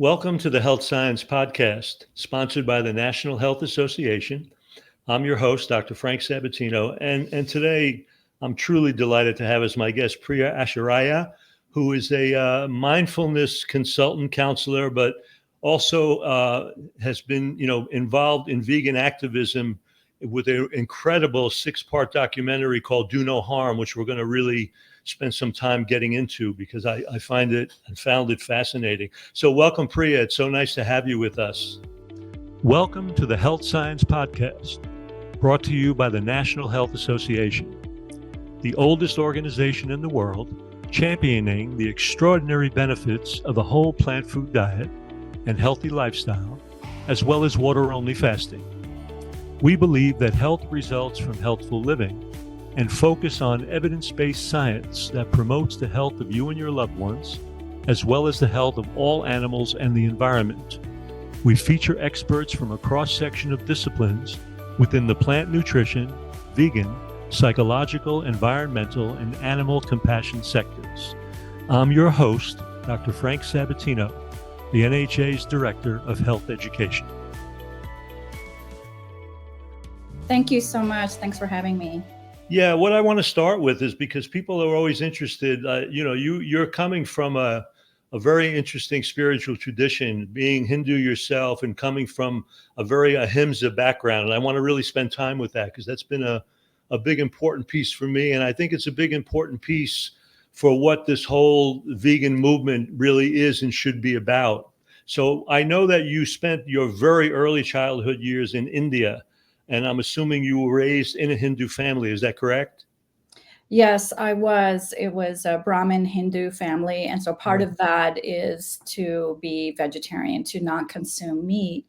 Welcome to the Health Science Podcast, sponsored by the National Health Association. I'm your host, Dr. Frank Sabatino, and today I'm truly delighted to have as my guest Priya Acharya, who is a mindfulness consultant counselor, but also has been, involved in vegan activism with an incredible 6-part documentary called "Do No Harm," which we're going to really spend some time getting into because I find it and found it fascinating. So welcome, Priya. It's so nice to have you with us. Welcome to the Health Science Podcast, brought to you by the National Health Association, the oldest organization in the world championing the extraordinary benefits of a whole plant food diet and healthy lifestyle, as well as water-only fasting. We believe that health results from healthful living and focus on evidence-based science that promotes the health of you and your loved ones, as well as the health of all animals and the environment. We feature experts from a cross-section of disciplines within the plant nutrition, vegan, psychological, environmental, and animal compassion sectors. I'm your host, Dr. Frank Sabatino, the NHA's Director of Health Education. Thank you so much. Thanks for having me. Yeah, what I want to start with is because people are always interested. You're coming from a very interesting spiritual tradition, being Hindu yourself and coming from a very ahimsa background. And I want to really spend time with that because that's been a big important piece for me. And I think it's a big important piece for what this whole vegan movement really is and should be about. So I know that you spent your very early childhood years in India, and I'm assuming you were raised in a Hindu family. Is that correct? Yes, I was. It was a Brahmin Hindu family. And so part of that is to be vegetarian, to not consume meat.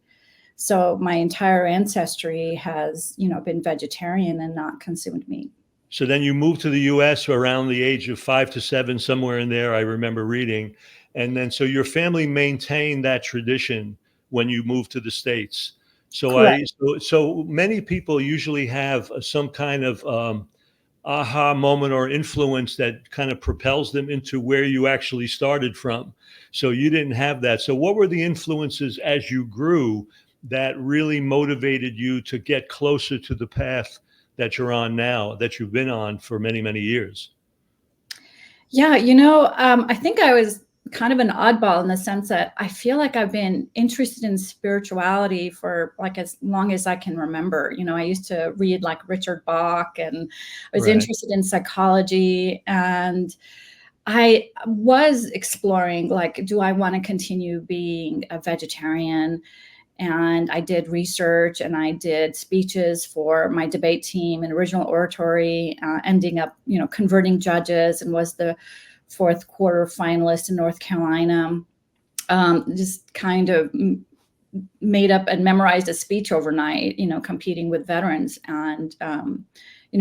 So my entire ancestry has, been vegetarian and not consumed meat. So then you moved to the U.S. around the age of 5 to 7, somewhere in there, I remember reading. And then so your family maintained that tradition when you moved to the States. So many people usually have some kind of aha moment or influence that kind of propels them into where you actually started from. So you didn't have that. So what were the influences as you grew that really motivated you to get closer to the path that you're on now, that you've been on for many, many years? Yeah, I think I was kind of an oddball in the sense that I feel like I've been interested in spirituality for like as long as I can remember. I used to read like Richard Bach, and I was interested in psychology, and I was exploring, like, do I want to continue being a vegetarian? And I did research and I did speeches for my debate team and original oratory, ending up, converting judges, and was the 4th quarter finalist in North Carolina. Just kind of made up and memorized a speech overnight, competing with veterans. And,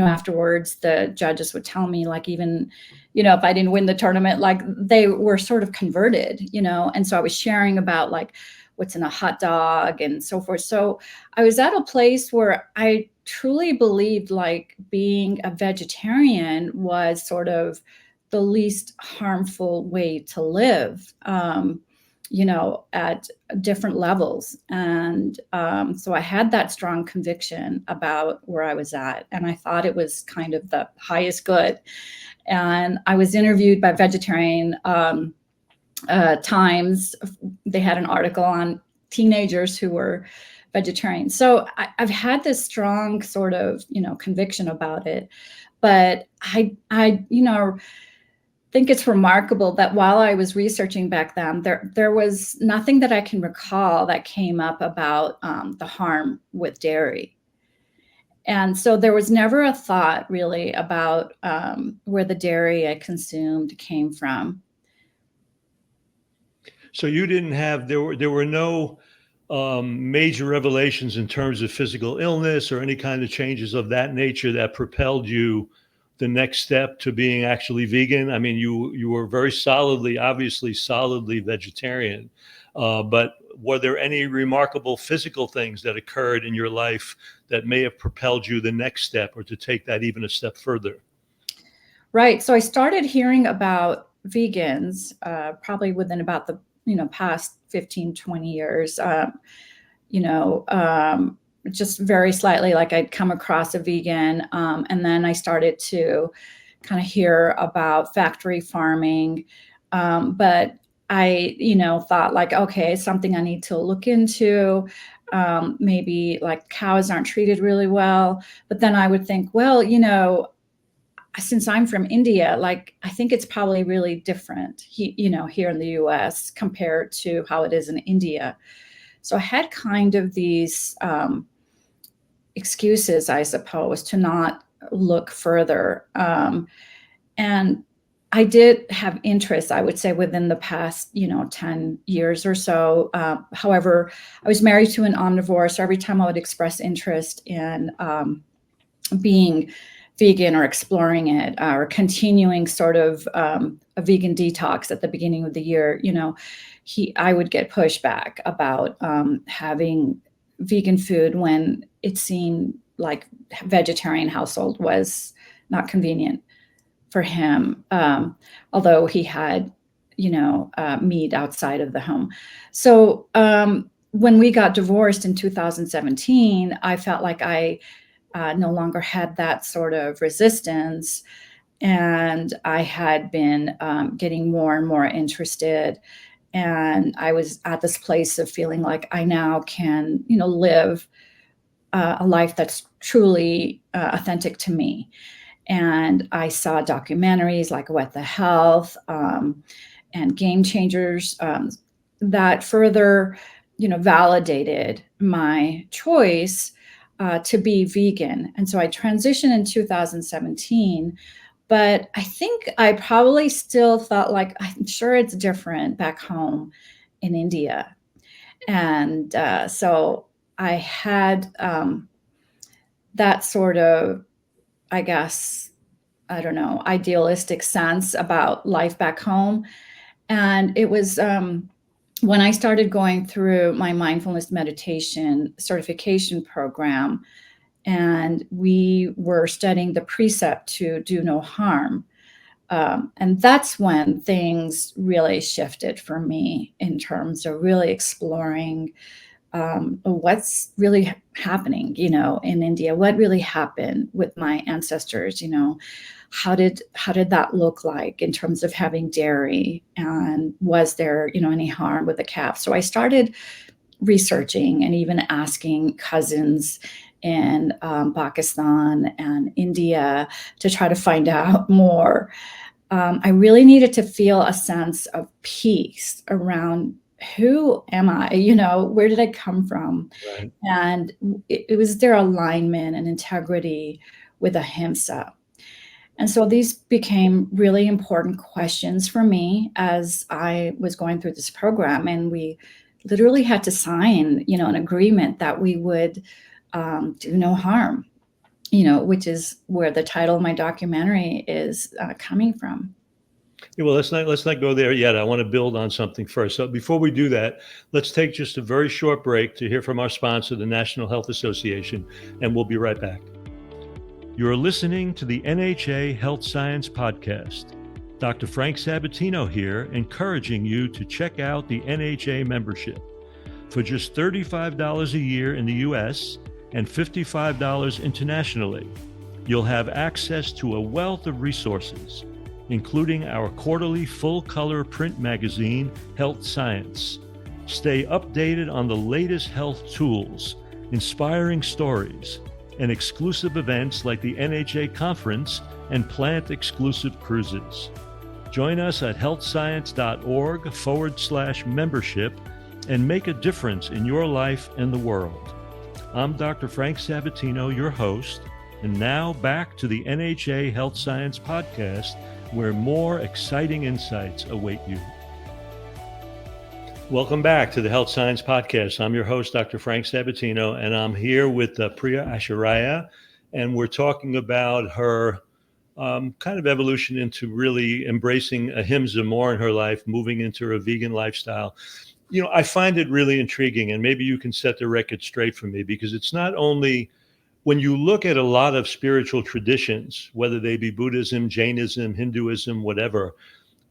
afterwards the judges would tell me, like, even, if I didn't win the tournament, like they were sort of converted, and so I was sharing about like what's in a hot dog and so forth. So I was at a place where I truly believed like being a vegetarian was sort of the least harmful way to live, at different levels. And so I had that strong conviction about where I was at, and I thought it was kind of the highest good. And I was interviewed by Vegetarian Times. They had an article on teenagers who were vegetarian. So I've had this strong sort of, conviction about it. But I think it's remarkable that while I was researching back then, there was nothing that I can recall that came up about the harm with dairy. And so there was never a thought really about where the dairy I consumed came from. So you didn't have, there were no major revelations in terms of physical illness or any kind of changes of that nature that propelled you the next step to being actually vegan? I mean, you were very obviously solidly vegetarian, but were there any remarkable physical things that occurred in your life that may have propelled you the next step or to take that even a step further? Right. So I started hearing about vegans probably within about the past 15, 20 years, just very slightly, like I'd come across a vegan. And then I started to kind of hear about factory farming. But I, thought like, okay, something I need to look into. Maybe like cows aren't treated really well. But then I would think, well, since I'm from India, like I think it's probably really different, here in the US compared to how it is in India. So I had kind of these excuses, I suppose, to not look further. And I did have interest, I would say, within the past, 10 years or so. However, I was married to an omnivore, so every time I would express interest in being vegan or exploring it or continuing sort of a vegan detox at the beginning of the year, I would get pushback about having vegan food when it seemed like vegetarian household was not convenient for him, although he had, meat outside of the home. So when we got divorced in 2017, I felt like I no longer had that sort of resistance. And I had been getting more and more interested. And I was at this place of feeling like I now can, live a life that's truly authentic to me. And I saw documentaries like What the Health and Game Changers that further, validated my choice to be vegan. And so I transitioned in 2017, but I think I probably still felt like, I'm sure it's different back home in India. And so I had that sort of, I guess, I don't know, idealistic sense about life back home. And it was when I started going through my mindfulness meditation certification program, and we were studying the precept to do no harm. And that's when things really shifted for me in terms of really exploring what's really happening, in India, what really happened with my ancestors, how did that look like in terms of having dairy, and was there, any harm with the calf? So I started researching and even asking cousins in Pakistan and India to try to find out more. I really needed to feel a sense of peace around who am I, where did I come from? Right. And it was their alignment and integrity with ahimsa. And so these became really important questions for me as I was going through this program. And we literally had to sign, an agreement that we would do no harm, which is where the title of my documentary is coming from. Yeah, well, let's not go there yet. I want to build on something first. So before we do that, let's take just a very short break to hear from our sponsor, the National Health Association, and we'll be right back. You're listening to the NHA Health Science Podcast. Dr. Frank Sabatino here, encouraging you to check out the NHA membership. For just $35 a year in the US and $55 internationally, you'll have access to a wealth of resources, including our quarterly full-color print magazine, Health Science. Stay updated on the latest health tools, inspiring stories, and exclusive events like the NHA Conference and plant-exclusive cruises. Join us at healthscience.org/membership and make a difference in your life and the world. I'm Dr. Frank Sabatino, your host, and now back to the NHA Health Science Podcast, where more exciting insights await you. Welcome back to the Health Science Podcast. I'm your host, Dr. Frank Sabatino, and I'm here with Priya Acharya, and we're talking about her kind of evolution into really embracing ahimsa more in her life, moving into a vegan lifestyle. I find it really intriguing, and maybe you can set the record straight for me, because it's not only when you look at a lot of spiritual traditions, whether they be Buddhism, Jainism, Hinduism, whatever,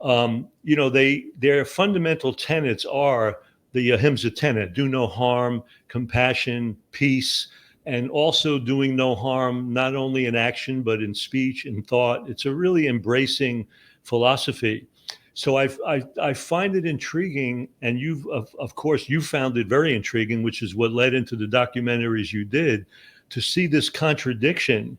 Their fundamental tenets are the ahimsa tenet: do no harm, compassion, peace, and also doing no harm, not only in action, but in speech and thought. It's a really embracing philosophy. So I find it intriguing, and of course you found it very intriguing, which is what led into the documentaries you did, to see this contradiction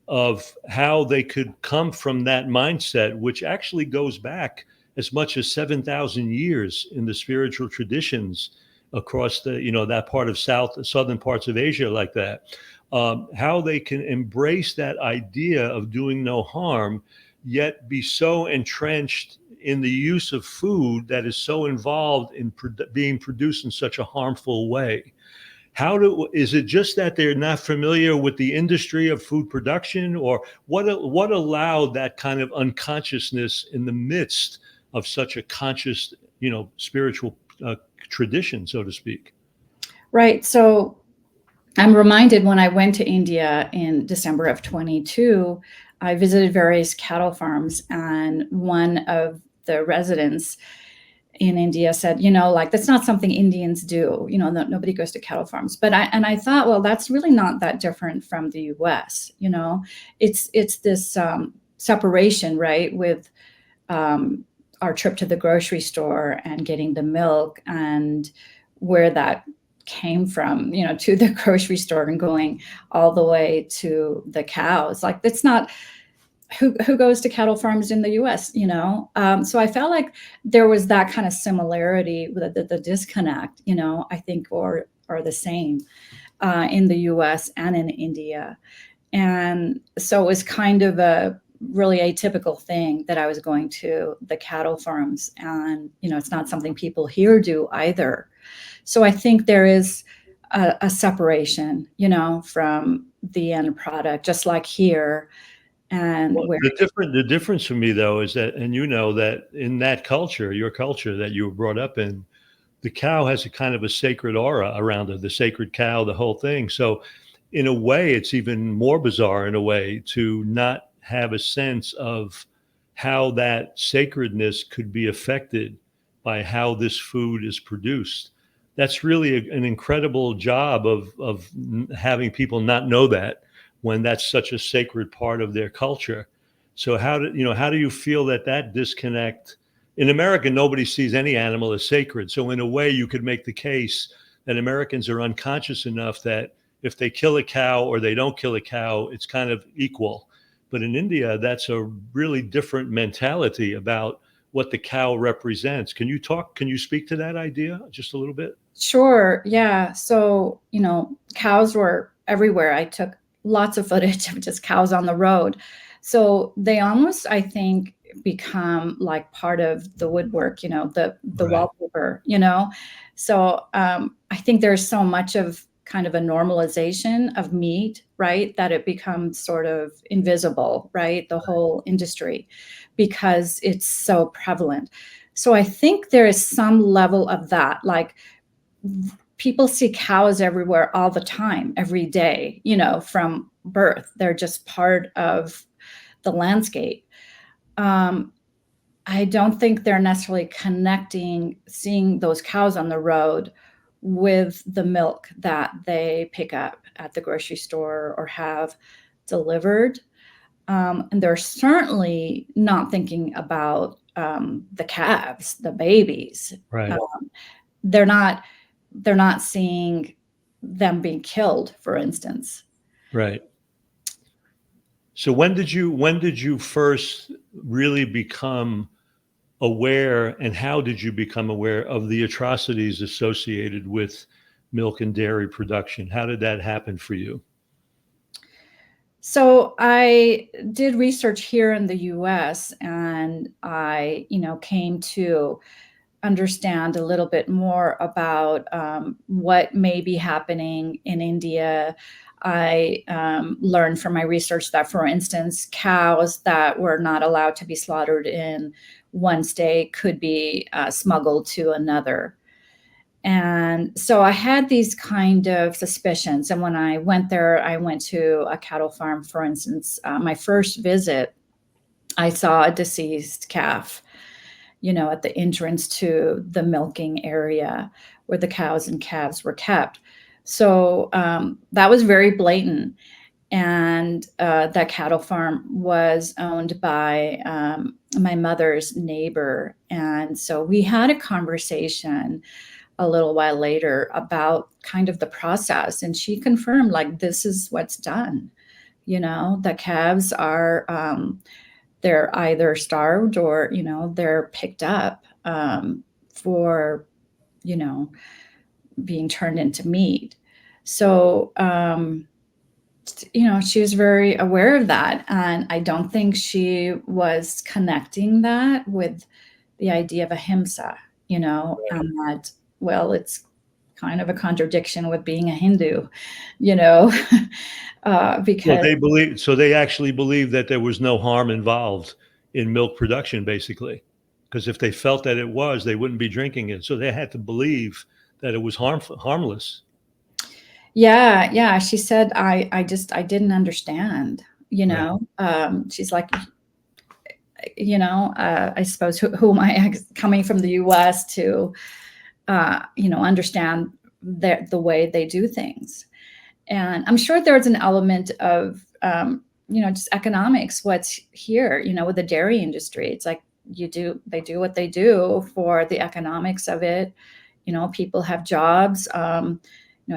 of how they could come from that mindset, which actually goes back as much as 7,000 years in the spiritual traditions across that part of southern parts of Asia like that. How they can embrace that idea of doing no harm, yet be so entrenched in the use of food that is so involved in being produced in such a harmful way. Is it just that they're not familiar with the industry of food production, or what allowed that kind of unconsciousness in the midst of such a conscious, spiritual tradition, so to speak? Right. So I'm reminded when I went to India in December of 22, I visited various cattle farms, and one of the residents in India said, that's not something Indians do. Nobody goes to cattle farms. But I thought, well, that's really not that different from the U.S. It's this separation, right, with our trip to the grocery store and getting the milk, and where that came from, to the grocery store and going all the way to the cows. Like, it's not who goes to cattle farms in the US, So I felt like there was that kind of similarity, the disconnect, I think, or the same in the US and in India. And so it was kind of a really atypical thing that I was going to the cattle farms, and, it's not something people here do either. So I think there is a separation, from the end product, just like here. And the difference for me, though, is that, and that in that culture, your culture that you were brought up in, the cow has a kind of a sacred aura around it, the sacred cow, the whole thing. So in a way, it's even more bizarre in a way to not have a sense of how that sacredness could be affected by how this food is produced. That's really an incredible job of having people not know that, when that's such a sacred part of their culture. So how do you feel that disconnect? In America, nobody sees any animal as sacred. So in a way, you could make the case that Americans are unconscious enough that if they kill a cow or they don't kill a cow, it's kind of equal. But in India, that's a really different mentality about what the cow represents. Can you speak to that idea just a little bit? Sure. Yeah. So, cows were everywhere. I took lots of footage of just cows on the road. So they almost, I think, become like part of the woodwork, the Right. wallpaper, So I think there's so much of kind of a normalization of meat, right, that it becomes sort of invisible, right, the whole industry, because it's so prevalent. So I think there is some level of that, like people see cows everywhere all the time, every day, from birth. They're just part of the landscape. I don't think they're necessarily connecting, seeing those cows on the road with the milk that they pick up at the grocery store or have delivered. And they're certainly not thinking about the calves, the babies. Right. They're not seeing them being killed, for instance. Right. So when did you first really become aware, and how did you become aware of the atrocities associated with milk and dairy production? How did that happen for you? So I did research here in the US, and I, came to understand a little bit more about what may be happening in India. I learned from my research that, for instance, cows that were not allowed to be slaughtered in one state could be smuggled to another. And so I had these kind of suspicions. And when I went there, I went to a cattle farm, for instance. My first visit, I saw a deceased calf. at the entrance to the milking area where the cows and calves were kept. So that was very blatant. And that cattle farm was owned by my mother's neighbor. And so we had a conversation a little while later about kind of the process. And she confirmed, like, this is what's done. The calves are, they're either starved or, they're picked up for, being turned into meat. So, she was very aware of that. And I don't think she was connecting that with the idea of ahimsa, and that, well, it's kind of a contradiction with being a Hindu, because they actually believed that there was no harm involved in milk production, basically, because if they felt that it was, they wouldn't be drinking it. So they had to believe that it was harmless. Yeah. She said, I didn't understand, she's like, I suppose who am I coming from the US to, understand the way they do things. And I'm sure there's an element of, just economics, what's here, with the dairy industry. It's like they do what they do for the economics of it. People have jobs.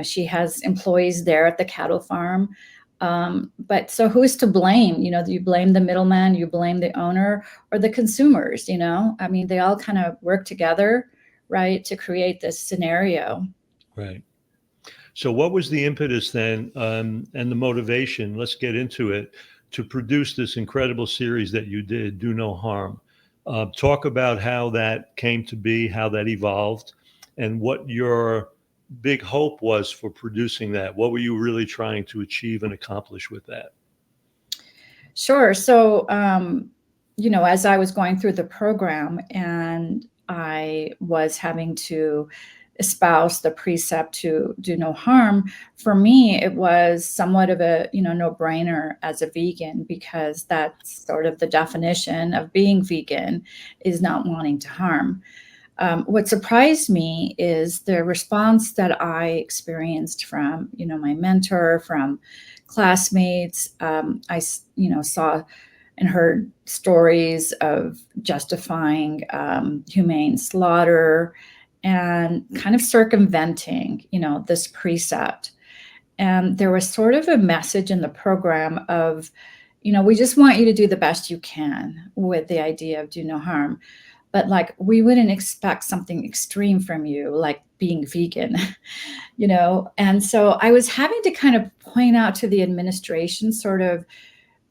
She has employees there at the cattle farm. But so who's to blame? Do you blame the middleman, you blame the owner, or the consumers? They all kind of work together, right, to create this scenario. Right. So what was the impetus then, and the motivation, let's get into it, to produce this incredible series that you did, Do No Harm? Talk about how that came to be, how that evolved, and what your big hope was for producing that. What were you really trying to achieve and accomplish with that? Sure. So, as I was going through the program and I was having to espouse the precept to do no harm, for me, it was somewhat of a, no-brainer as a vegan, because that's sort of the definition of being vegan, is not wanting to harm. What surprised me is the response that I experienced from, my mentor, from classmates. I saw and heard stories of justifying humane slaughter and kind of circumventing, this precept. And there was sort of a message in the program of, we just want you to do the best you can with the idea of do no harm. But like, we wouldn't expect something extreme from you, like being vegan, And so I was having to kind of point out to the administration sort of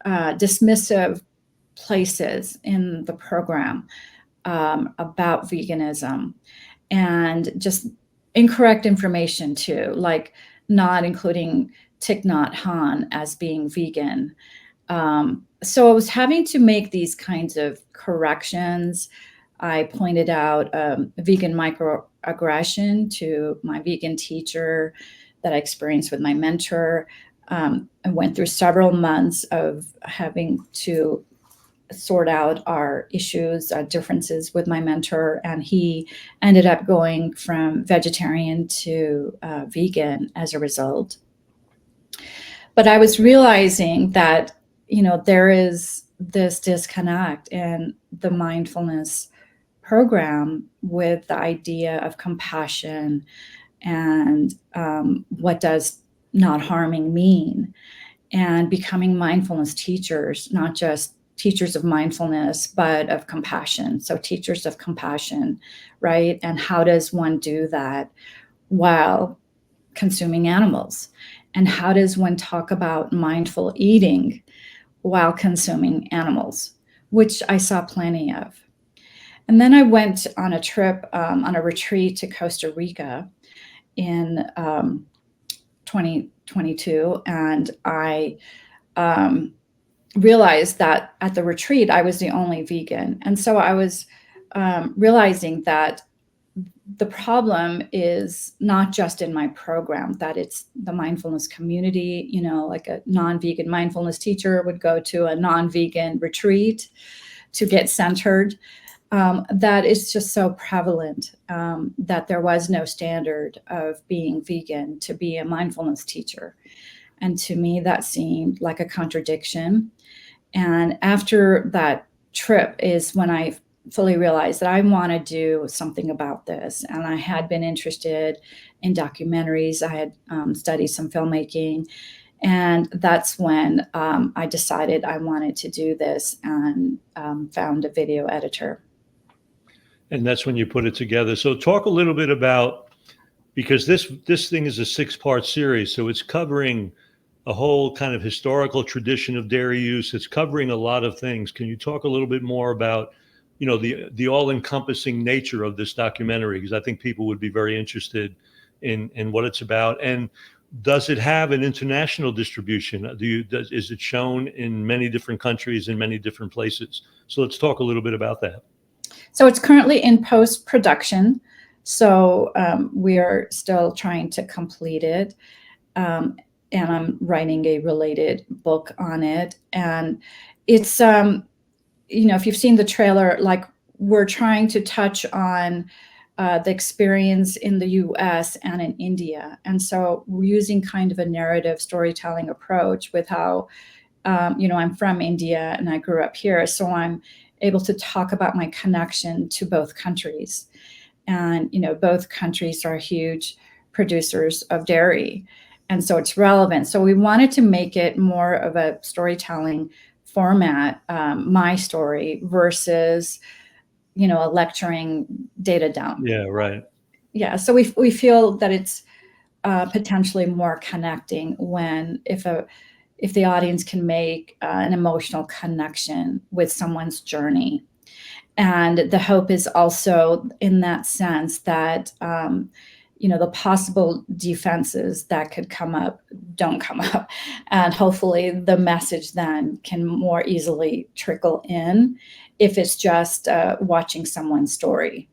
dismissive places in the program about veganism, and just incorrect information too, like not including Thich Nhat Hanh as being vegan. So I was having to make these kinds of corrections. I pointed out vegan microaggression to my vegan teacher that I experienced with my mentor. I went through several months of having to sort out our issues, differences with my mentor, and he ended up going from vegetarian to vegan as a result. But I was realizing that, there is this disconnect in the mindfulness program with the idea of compassion and what does not harming mean, and becoming mindfulness teachers, not just teachers of mindfulness, but of compassion. So teachers of compassion, right? And how does one do that while consuming animals? And how does one talk about mindful eating while consuming animals, which I saw plenty of. And then I went on a trip, on a retreat to Costa Rica in 2022. And I realized that at the retreat, I was the only vegan. And so I was realizing that the problem is not just in my program, that it's the mindfulness community, like a non-vegan mindfulness teacher would go to a non-vegan retreat to get centered. that is just so prevalent, that there was no standard of being vegan to be a mindfulness teacher. And to me, that seemed like a contradiction. And after that trip is when I fully realized that I want to do something about this. And I had been interested in documentaries. I had studied some filmmaking. And that's when I decided I wanted to do this, and found a video editor. And that's when you put it together. So talk a little bit about, because this thing is a 6-part series, so it's covering a whole kind of historical tradition of dairy use. It's covering a lot of things. Can you talk a little bit more about, the all-encompassing nature of this documentary? Because I think people would be very interested in what it's about. And does it have an international distribution? Is it shown in many different countries, in many different places? So let's talk a little bit about that. So it's currently in post-production. So we are still trying to complete it. And I'm writing a related book on it. And it's, if you've seen the trailer, like, we're trying to touch on the experience in the US and in India. And so we're using kind of a narrative storytelling approach with how, I'm from India and I grew up here. So I'm able to talk about my connection to both countries. And, both countries are huge producers of dairy. And so it's relevant. So we wanted to make it more of a storytelling format, my story, versus, a lecturing data dump. Yeah, right. Yeah. So we feel that it's potentially more connecting if the audience can make an emotional connection with someone's journey. And the hope is also in that sense that, the possible defenses that could come up don't come up. And hopefully the message then can more easily trickle in if it's just watching someone's story.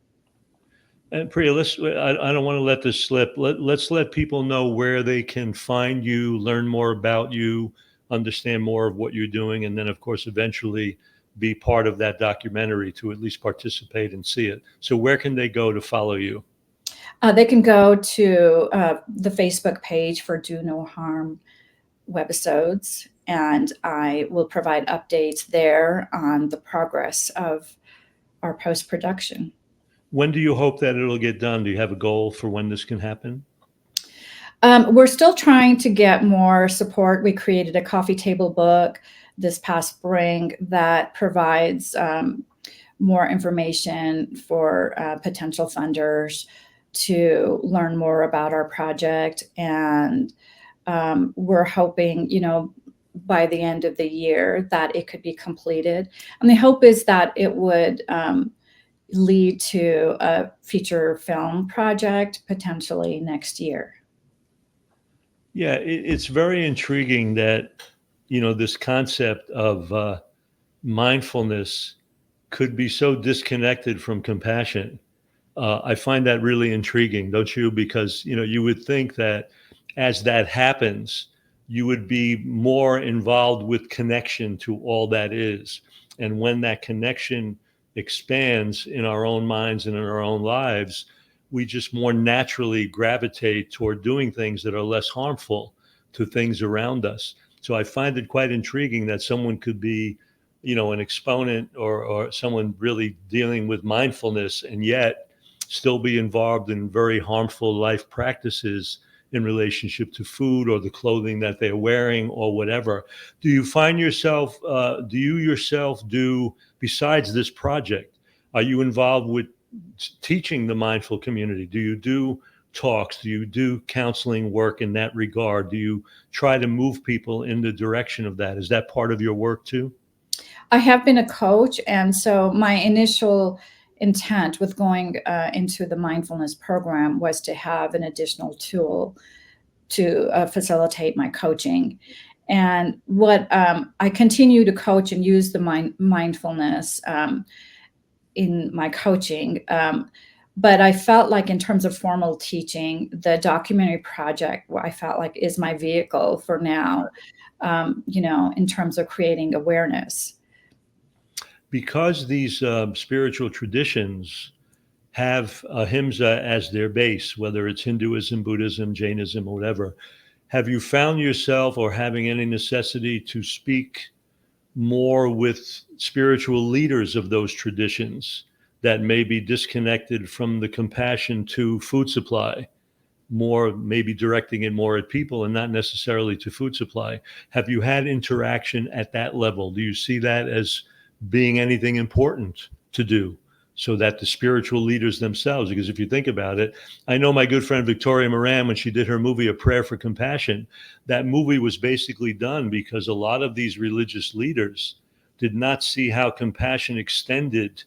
And Priya, I don't want to let this slip. Let's let people know where they can find you, learn more about you, understand more of what you're doing, and then, of course, eventually be part of that documentary, to at least participate and see it. So where can they go to follow you? They can go to the Facebook page for Do No Harm webisodes, and I will provide updates there on the progress of our post-production. When do you hope that it'll get done? Do you have a goal for when this can happen? We're still trying to get more support. We created a coffee table book this past spring that provides more information for potential funders to learn more about our project. And we're hoping, by the end of the year that it could be completed. And the hope is that it would lead to a feature film project potentially next year. Yeah, it's very intriguing that, this concept of mindfulness could be so disconnected from compassion. I find that really intriguing, don't you? Because, you would think that as that happens, you would be more involved with connection to all that is. And when that connection expands in our own minds and in our own lives, we just more naturally gravitate toward doing things that are less harmful to things around us. So I find it quite intriguing that someone could be, an exponent or someone really dealing with mindfulness and yet still be involved in very harmful life practices in relationship to food or the clothing that they're wearing or whatever. Do you find yourself, besides this project, are you involved with teaching the mindful community? Do you do talks? Do you do counseling work in that regard? Do you try to move people in the direction of that? Is that part of your work too? I have been a coach. And so my initial intent with going into the mindfulness program was to have an additional tool to facilitate my coaching. And what I continue to coach and use the mindfulness in my coaching. But I felt like in terms of formal teaching, the documentary project, I felt like is my vehicle for now, in terms of creating awareness. because these spiritual traditions have ahimsa as their base, whether it's Hinduism, Buddhism, Jainism, or whatever, have you found yourself or having any necessity to speak more with spiritual leaders of those traditions that may be disconnected from the compassion to food supply, more maybe directing it more at people and not necessarily to food supply? Have you had interaction at that level? Do you see that as being anything important to do, so that the spiritual leaders themselves, because if you think about it, I know my good friend Victoria Moran, when she did her movie A Prayer for Compassion, that movie was basically done because a lot of these religious leaders did not see how compassion extended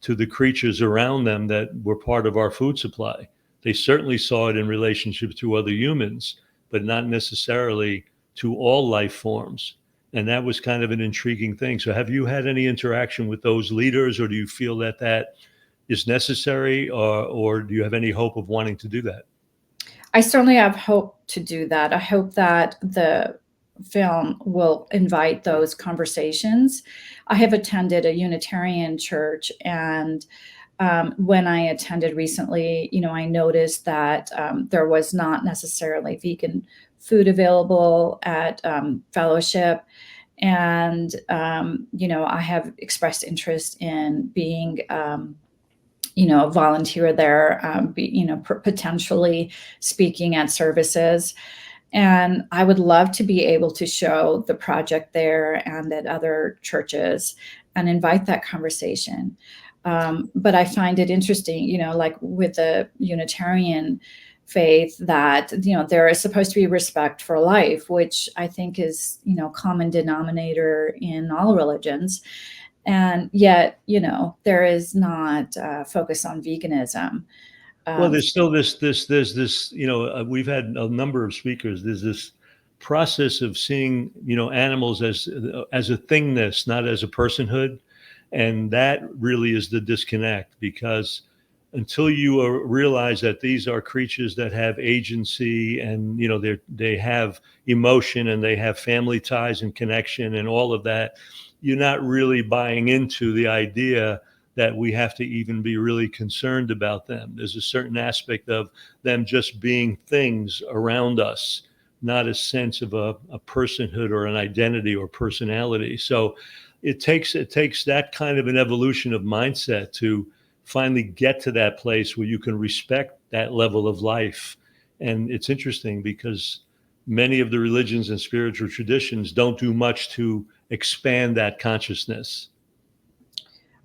to the creatures around them that were part of our food supply. They certainly saw it in relationship to other humans, but not necessarily to all life forms. And that was kind of an intriguing thing. So have you had any interaction with those leaders, or do you feel that that is necessary, or do you have any hope of wanting to do that? I certainly have hope to do that. I hope that the film will invite those conversations. I have attended a Unitarian church, and when I attended recently, I noticed that there was not necessarily vegan food available at fellowship. And, I have expressed interest in being, a volunteer there, potentially speaking at services. And I would love to be able to show the project there and at other churches and invite that conversation. But I find it interesting, like with the Unitarian faith, that, there is supposed to be respect for life, which I think is, common denominator in all religions. And yet, there is not focus on veganism. Well, there's still there's this, we've had a number of speakers. There's this process of seeing, animals as a thingness, not as a personhood. And that really is the disconnect, because until you realize that these are creatures that have agency, and, they have emotion, and they have family ties and connection and all of that, you're not really buying into the idea that we have to even be really concerned about them. There's a certain aspect of them just being things around us, not a sense of a personhood or an identity or personality. So it takes that kind of an evolution of mindset to finally get to that place where you can respect that level of life. And it's interesting because many of the religions and spiritual traditions don't do much to expand that consciousness.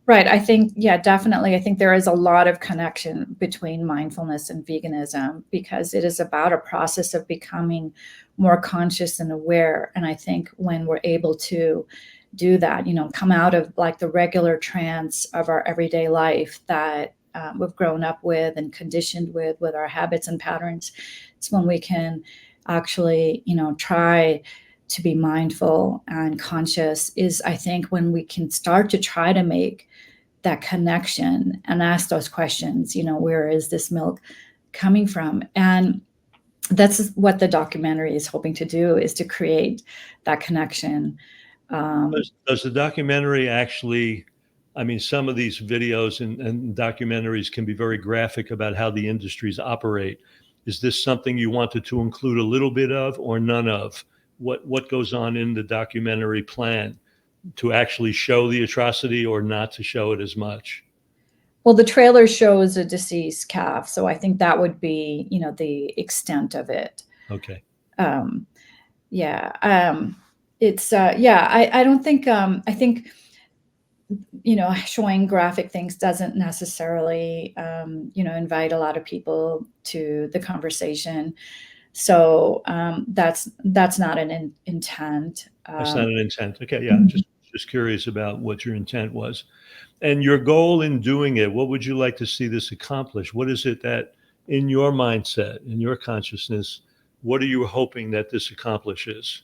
Right. I think, yeah, definitely. I think there is a lot of connection between mindfulness and veganism, because it is about a process of becoming more conscious and aware. And I think when we're able to do that, come out of like the regular trance of our everyday life that we've grown up with and conditioned with our habits and patterns, it's when we can actually, try to be mindful and conscious, is I think when we can start to try to make that connection and ask those questions, where is this milk coming from? And that's what the documentary is hoping to do, is to create that connection. Does the documentary actually, I mean, some of these videos and documentaries can be very graphic about how the industries operate. Is this something you wanted to include a little bit of or none of? What goes on in the documentary plan to actually show the atrocity or not to show it as much? Well, the trailer shows a deceased calf, so I think that would be, the extent of it. Okay. Yeah. It's I don't think, I think, showing graphic things doesn't necessarily, invite a lot of people to the conversation. So that's not an intent. That's not an intent. Okay. Yeah. Just curious about what your intent was. And your goal in doing it, what would you like to see this accomplish? What is it that in your mindset, in your consciousness, what are you hoping that this accomplishes?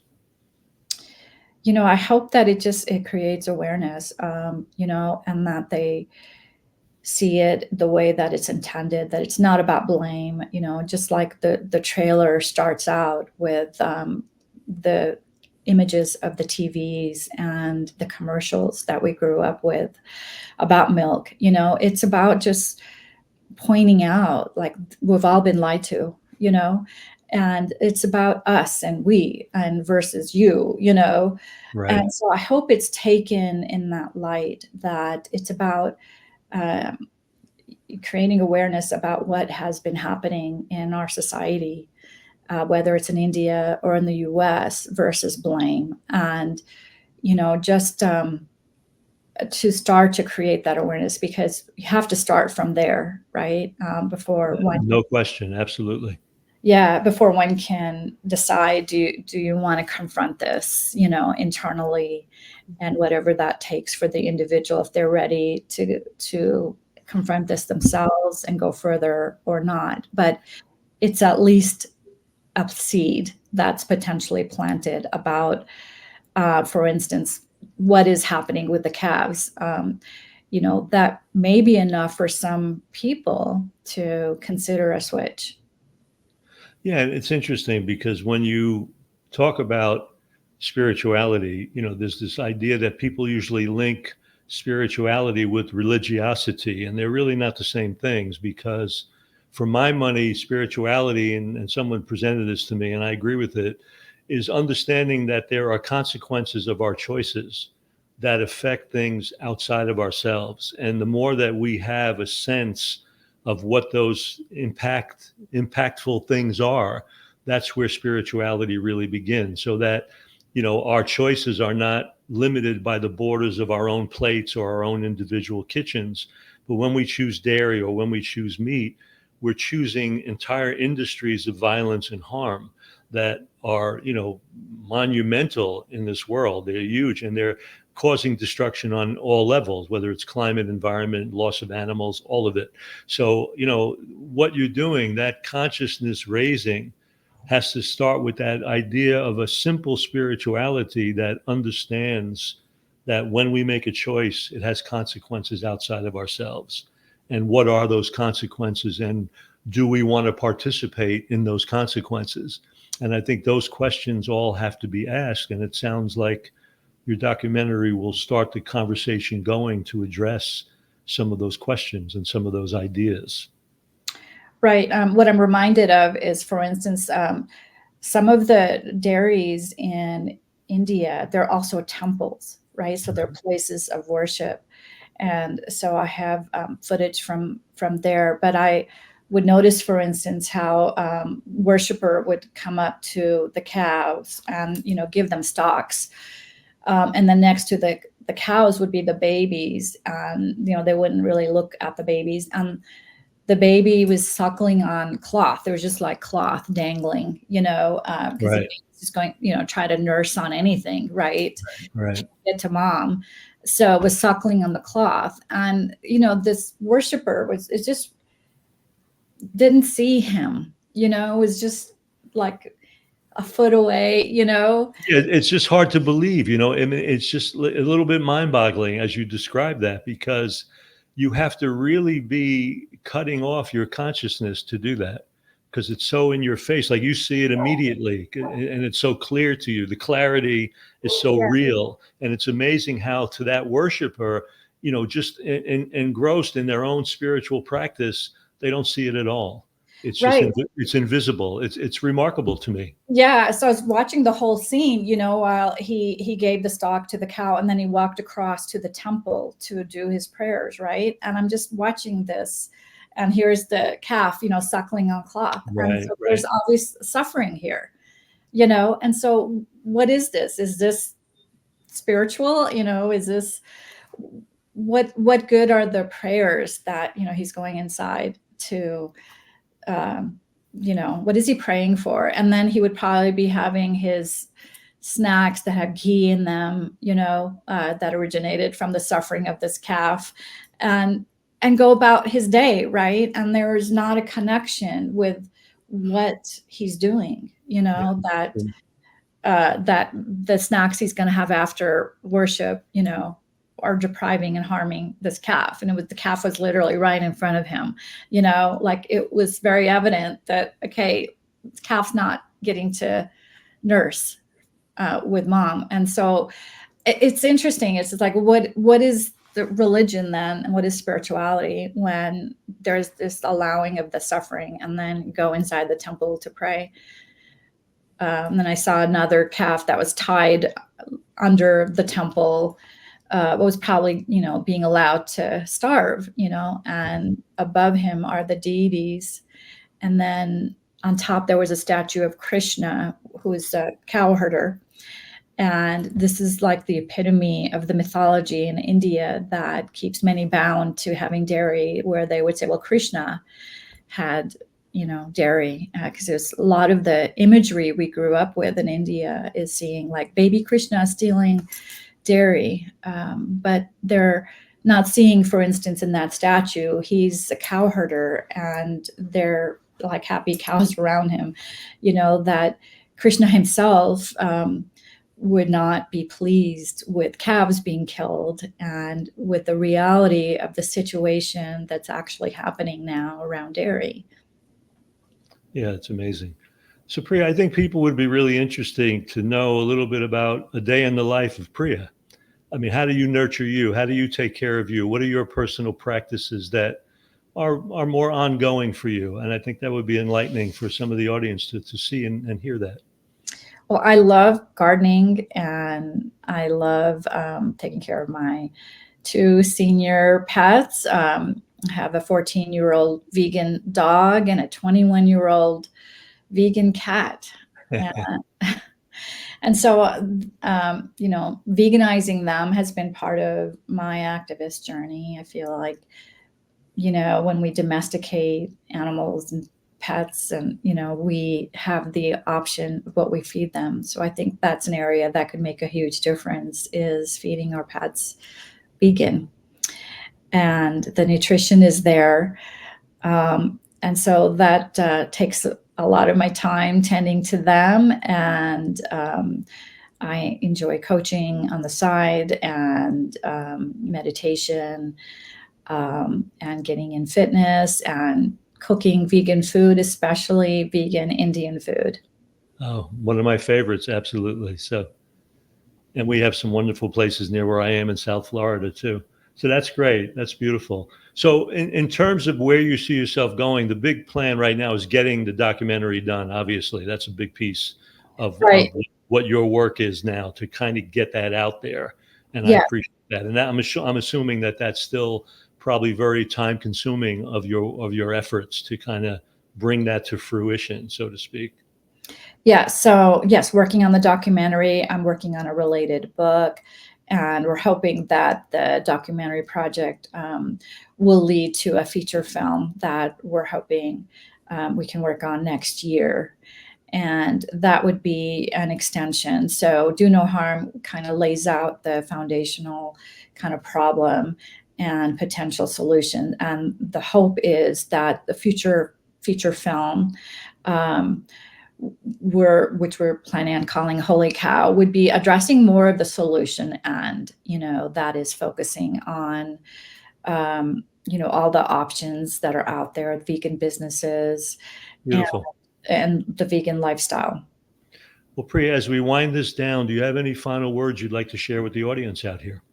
I hope that it creates awareness, and that they see it the way that it's intended, that it's not about blame, just like the trailer starts out with the images of the TVs and the commercials that we grew up with about milk. It's about just pointing out, like, we've all been lied to, and it's about us and we and versus you. Right. And so I hope it's taken in that light, that it's about creating awareness about what has been happening in our society, whether it's in India or in the US, versus blame. And, just to start to create that awareness, because you have to start from there, right? Before one, No question. Absolutely. before one can decide, do you want to confront this, internally, and whatever that takes for the individual, if they're ready to confront this themselves and go further or not. But it's at least a seed that's potentially planted about, for instance, what is happening with the calves. That may be enough for some people to consider a switch. Yeah, it's interesting because when you talk about spirituality, there's this idea that people usually link spirituality with religiosity, and they're really not the same things. Because for my money, spirituality, and someone presented this to me, and I agree with it, is understanding that there are consequences of our choices that affect things outside of ourselves. And the more that we have a sense of what those impactful things are, that's where spirituality really begins. So that, our choices are not limited by the borders of our own plates or our own individual kitchens. But when we choose dairy or when we choose meat, we're choosing entire industries of violence and harm that are, monumental in this world. They're huge, and they're causing destruction on all levels, whether it's climate, environment, loss of animals, all of it. So, what you're doing, that consciousness raising, has to start with that idea of a simple spirituality that understands that when we make a choice, it has consequences outside of ourselves. And what are those consequences? And do we want to participate in those consequences? And I think those questions all have to be asked. And it sounds like your documentary will start the conversation going to address some of those questions and some of those ideas. Right. What I'm reminded of is, for instance, some of the dairies in India, they're also temples, right? So they're places of worship. And so I have footage from there. But I would notice, for instance, how worshiper would come up to the cows and, give them stalks. And then next to the cows would be the babies. And, they wouldn't really look at the babies. And the baby was suckling on cloth. There was just like cloth dangling, because Right. the baby's just going, try to nurse on anything, right? Right. Get to mom. So it was suckling on the cloth. And, this worshiper it just didn't see him, it was just like a foot away, Yeah, it's just hard to believe, I mean, it's just a little bit mind-boggling as you describe that, because you have to really be cutting off your consciousness to do that, because it's so in your face, like you see it immediately, and it's so clear to you. The clarity is so Yeah. real, and it's amazing how to that worshiper, just engrossed in their own spiritual practice, they don't see it at all. It's just Right. it's invisible. It's remarkable to me. Yeah. So I was watching the whole scene, while he gave the stalk to the cow, and then he walked across to the temple to do his prayers, right? And I'm just watching this, and here's the calf, suckling on cloth. And Right, so right. there's obvious suffering here, and so what is this? Is this spiritual? Is this what good are the prayers that, he's going inside to, what is he praying for? And then he would probably be having his snacks that had ghee in them, that originated from the suffering of this calf, and go about his day, right? And there's not a connection with what he's doing, that that the snacks he's going to have after worship, are depriving and harming this calf. And the calf was literally right in front of him, like it was very evident that, okay, this calf's not getting to nurse, with mom. And so it's interesting. It's like, what is the religion then, and what is spirituality when there's this allowing of the suffering, and then go inside the temple to pray. Then I saw another calf that was tied under the temple, was probably, being allowed to starve, and above him are the deities. And then on top, there was a statue of Krishna, who is a cow herder. And this is like the epitome of the mythology in India that keeps many bound to having dairy, where they would say, well, Krishna had, dairy, because there's a lot of the imagery we grew up with in India is seeing like baby Krishna stealing dairy. But they're not seeing, for instance, in that statue, he's a cow herder and they're like happy cows around him, that Krishna himself would not be pleased with calves being killed, and with the reality of the situation that's actually happening now around dairy. Yeah, it's amazing. So Priya, I think people would be really interesting to know a little bit about a day in the life of Priya. I mean, how do you nurture you? How do you take care of you? What are your personal practices that are more ongoing for you? And I think that would be enlightening for some of the audience to see and hear that. Well, I love gardening, and I love taking care of my 2 senior pets. I have a 14-year-old vegan dog and a 21-year-old vegan cat. And so, veganizing them has been part of my activist journey. I feel like, when we domesticate animals and pets, and, we have the option of what we feed them. So I think that's an area that could make a huge difference, is feeding our pets vegan. And the nutrition is there. And so that takes a lot of my time tending to them. And I enjoy coaching on the side, and meditation, and getting in fitness, and cooking vegan food, especially vegan Indian food. Oh, one of my favorites. Absolutely. So, and we have some wonderful places near where I am in South Florida too. So that's great. That's beautiful. So in terms of where you see yourself going, the big plan right now is getting the documentary done. Obviously, that's a big piece of what your work is now, to kind of get that out there. And I appreciate that. And that, I'm assuming that that's still probably very time consuming of your efforts to kind of bring that to fruition, so to speak. Yeah. So yes, working on the documentary, I'm working on a related book, and we're hoping that the documentary project will lead to a feature film that we're hoping we can work on next year. And that would be an extension. So Do No Harm kind of lays out the foundational kind of problem and potential solution. And the hope is that the future feature film, which we're planning on calling Holy Cow, would be addressing more of the solution, and that is focusing on all the options that are out there, vegan businesses, and the vegan lifestyle. Well, Priya, as we wind this down, do you have any final words you'd like to share with the audience out here?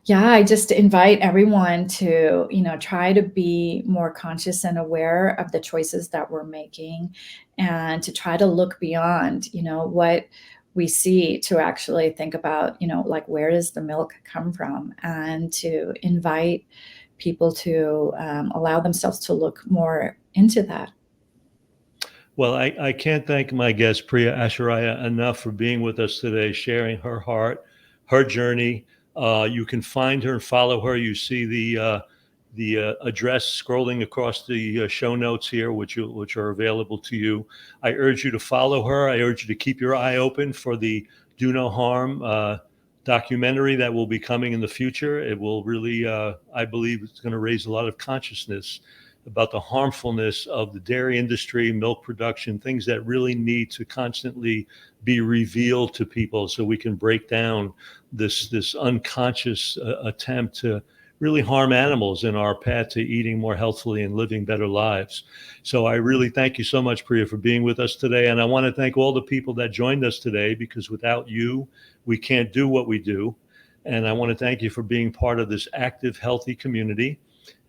Yeah, I just invite everyone to, try to be more conscious and aware of the choices that we're making, and to try to look beyond, what we see, to actually think about, like, where does the milk come from, and to invite people to allow themselves to look more into that. Well, I can't thank my guest, Priya Acharya, enough for being with us today, sharing her heart, her journey. You can find her and follow her. You see the address scrolling across the show notes here, which are available to you. I urge you to follow her. I urge you to keep your eye open for the Do No Harm documentary that will be coming in the future. It will really, I believe, it's going to raise a lot of consciousness about the harmfulness of the dairy industry, milk production, things that really need to constantly be revealed to people, so we can break down this unconscious attempt to really harm animals in our path to eating more healthfully and living better lives. So I really thank you so much, Priya, for being with us today. And I want to thank all the people that joined us today, because without you, we can't do what we do. And I want to thank you for being part of this active, healthy community.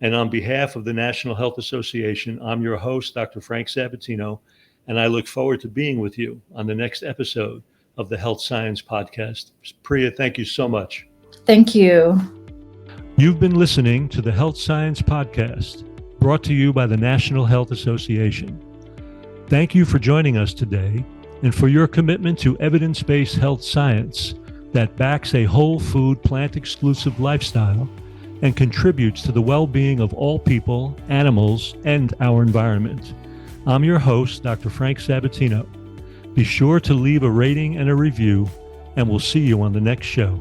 And on behalf of the National Health Association, I'm your host, Dr. Frank Sabatino, and I look forward to being with you on the next episode of the Health Science Podcast. Priya, thank you so much. Thank you. You've been listening to the Health Science Podcast, brought to you by the National Health Association. Thank you for joining us today and for your commitment to evidence-based health science that backs a whole food, plant-exclusive lifestyle and contributes to the well-being of all people, animals, and our environment. I'm your host, Dr. Frank Sabatino. Be sure to leave a rating and a review, and we'll see you on the next show.